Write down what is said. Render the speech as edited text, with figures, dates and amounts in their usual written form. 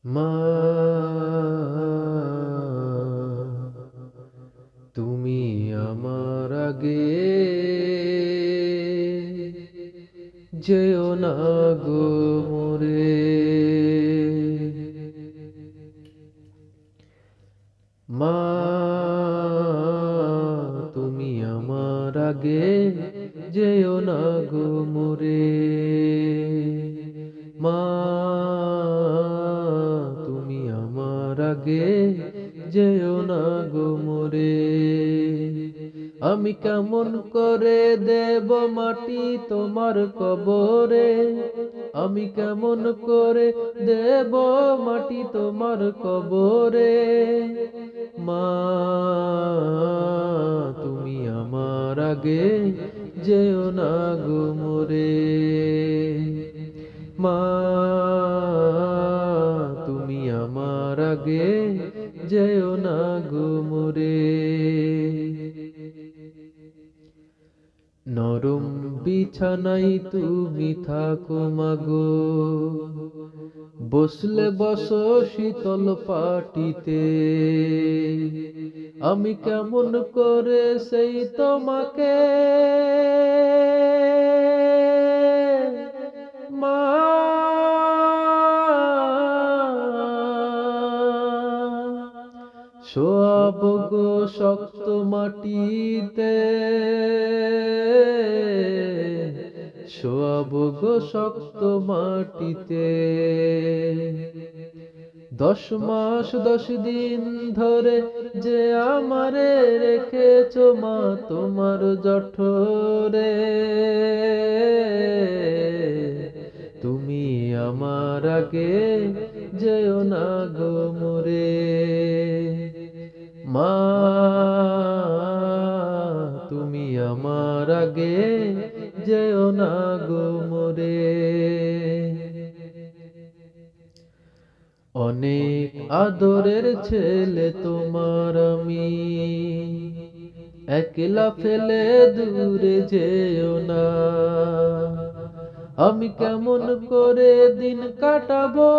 মা, তুমি আমার আগে যেও না গো মোরে। মা, তুমি আমার আগে যেও না গো মোরে। মা, তুমি আমার আগে যেও না গো মোরে। আমি কেমন করে দেব মাটি তোমার কবরে, আমি কেমন করে দেব মাটি তোমার কবরে। মা, তুমি আমার আগে যেও না গো মোরে। মা, তুমি আমার আগে যেও না গো মোরে। নরম বিছানাই তুমি থাকো মাগো, বসলে বসো শীতল পাটিতে। আমি কেমন করে সেই তোমাকে মা, শোয়াব গো শক্ত মাটিতে, শোয়াব গো শক্ত মাটিতে। 10 মাস 10 দিন ধরে যে আমারে রেখেছো মা তোমার জঠরে। তুমি আমার আগে যেও না গো মোরে। মা, তুমি আমার আগে যেও না গো মোরে। অনেক আদরের ছেলে তোমার আমি, একলা ফেলে দূরে যেও না। আমি কেমন করে দিন কাটাবো